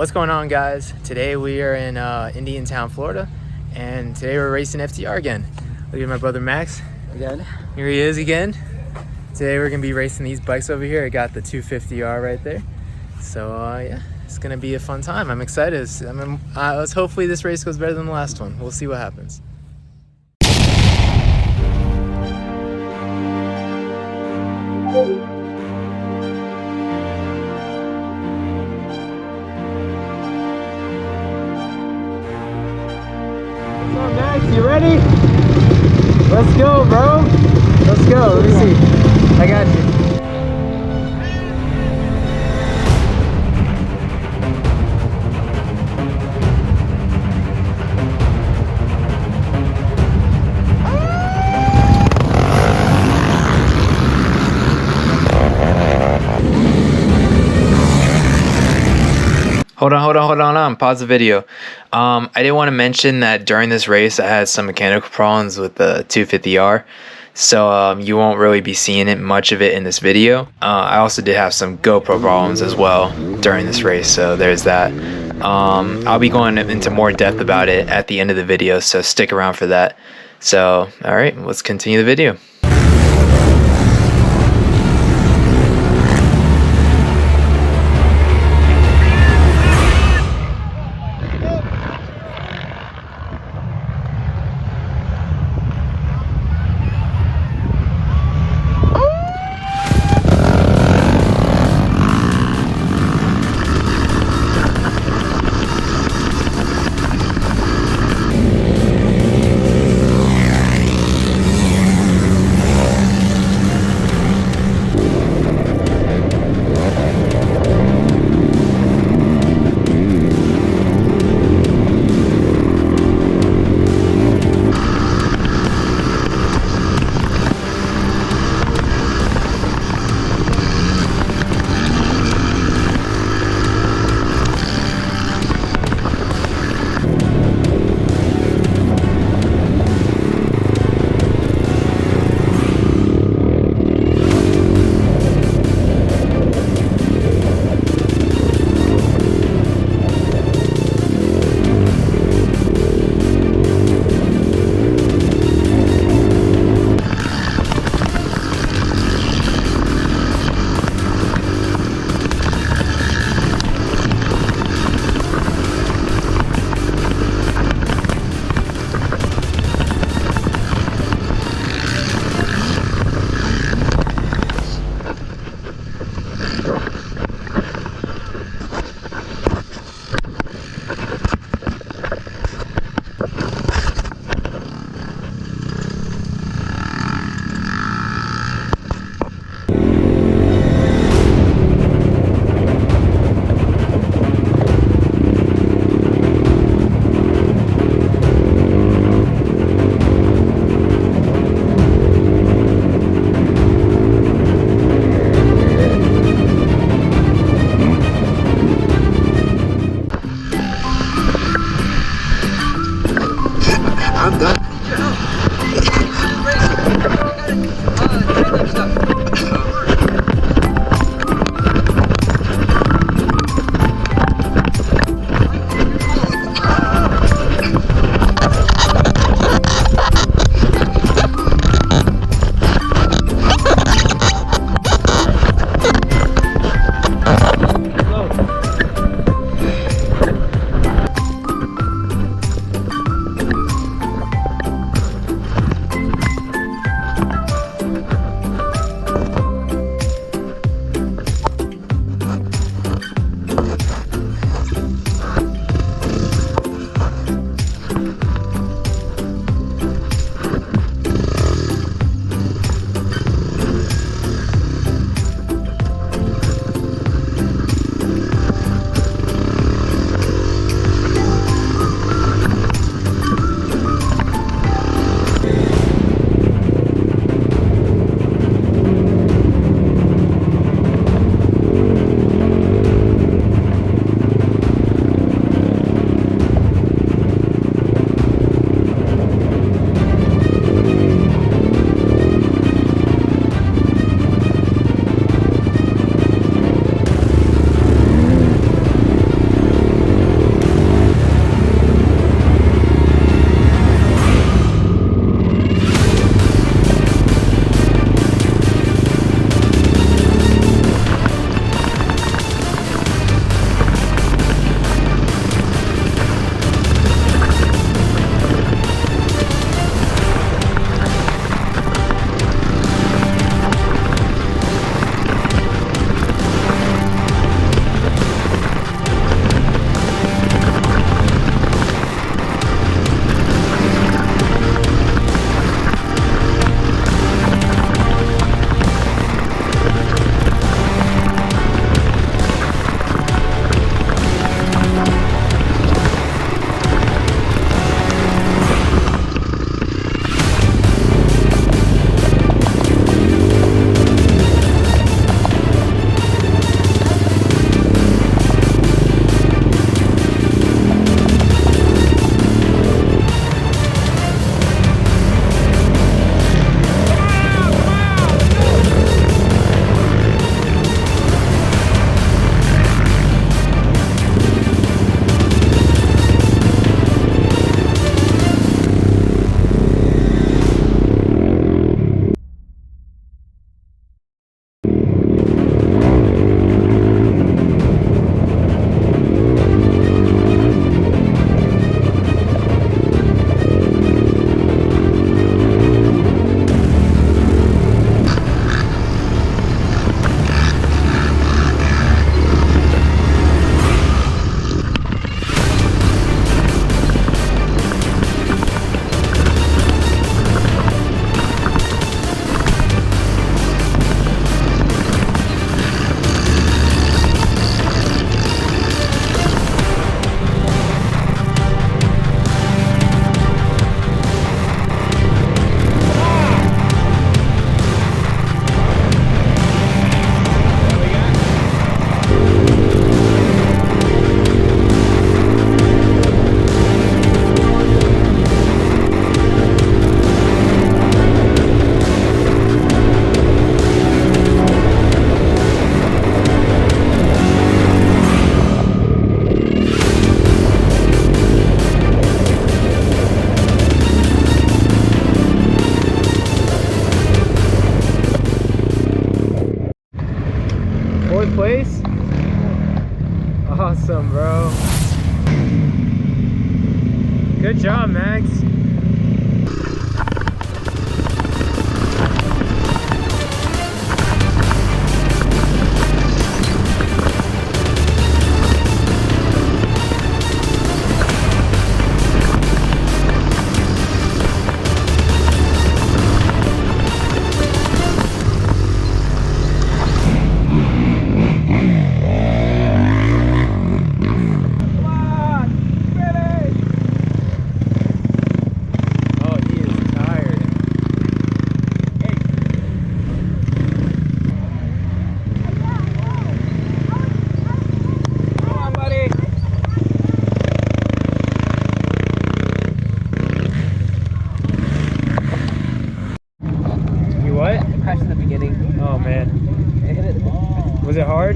What's going on, guys? Today we are in Indiantown, Florida, and today we're racing FTR again. Look at my brother Max. Again? Here he is again. Today we're gonna be racing these bikes over here. I got the 250R right there. So yeah, it's gonna be a fun time. I'm excited. Hopefully this race goes better than the last one. We'll see what happens. What's up, Max? You ready? Let's go, bro. Let's go. Let me see. I got you. Hold on. Pause the video. I did want to mention that during this race, I had some mechanical problems with the 250R. So you won't really be seeing much of it in this video. I also did have some GoPro problems as well during this race. So there's that. I'll be going into more depth about it at the end of the video. So stick around for that. So, all right, let's continue the video. 4th place? Awesome, bro. Good job, Max. Crashed in the beginning. Oh man. I hit it. Was it hard?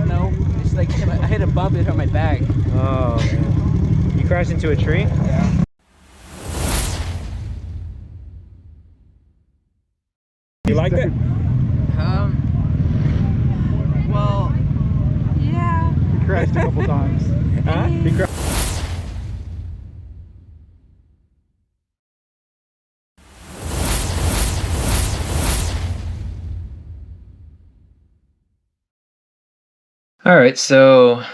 No, it's like I hit a bump and hit my back. Oh man. You crashed into a tree? Yeah. You like it? Well, yeah. You crashed a couple times. Huh? You crashed. Alright, so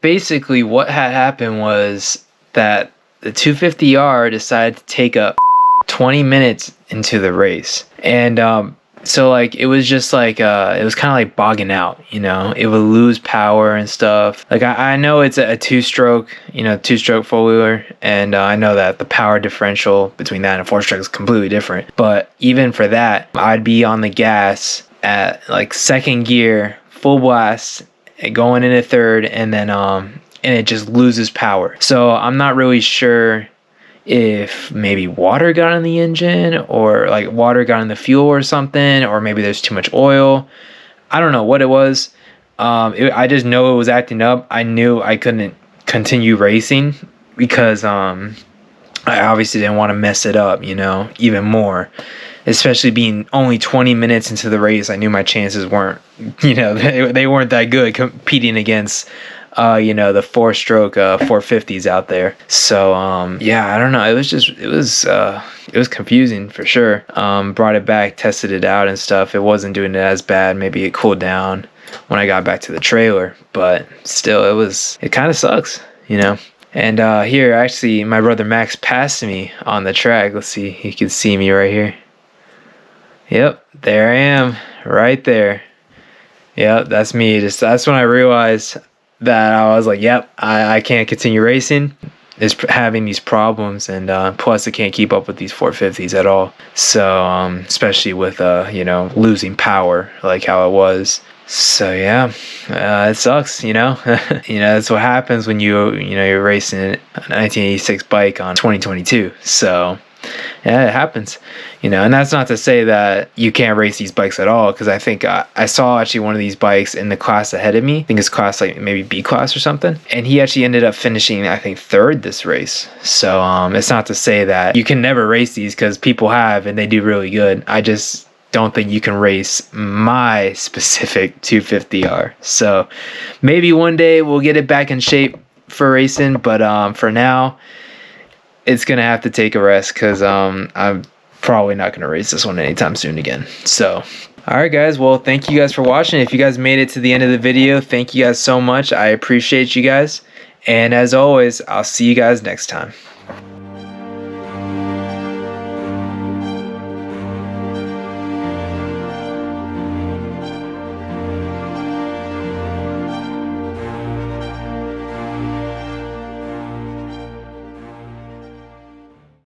basically what had happened was that the 250R decided to take up 20 minutes into the race. And so like it was just like it was kind of like bogging out, you know. It would lose power and stuff. Like I know it's a two-stroke, you know, two-stroke four-wheeler, and I know that the power differential between that and a four-stroke is completely different. But even for that, I'd be on the gas at like 2nd gear, full blast, going into 3rd, and then and it just loses power. So I'm not really sure if maybe water got in the engine, or like water got in the fuel or something, or maybe there's too much oil. I don't know what it was. I just know it was acting up. I knew I couldn't continue racing because I obviously didn't want to mess it up, you know, even more. Especially being only 20 minutes into the race, I knew my chances weren't, you know, they weren't that good competing against, you know, the 4-stroke 450s out there. So yeah, I don't know. It was confusing for sure. Brought it back, tested it out and stuff. It wasn't doing it as bad. Maybe it cooled down when I got back to the trailer, but still, it kind of sucks, you know. And here, actually, my brother Max passed me on the track. Let's see, he can see me right here. Yep, there I am, right there. Yep, that's me. That's when I realized that I was like, yep, I can't continue racing. It's having these problems, and plus it can't keep up with these 450s at all. So especially with you know, losing power like how it was. So yeah, it sucks, you know. You know, that's what happens when you're racing a 1986 bike on 2022. So yeah, it happens, you know. And that's not to say that you can't race these bikes at all, because I think I saw actually one of these bikes in the class ahead of me. I think it's class like maybe B class or something, and he actually ended up finishing, I think, 3rd this race. So it's not to say that you can never race these, because people have and they do really good. I just don't think you can race my specific 250R. So maybe one day we'll get it back in shape for racing, but for now it's gonna have to take a rest, because I'm probably not gonna race this one anytime soon again. So alright guys, well, thank you guys for watching. If you guys made it to the end of the video, thank you guys so much. I appreciate you guys, and as always, I'll see you guys next time.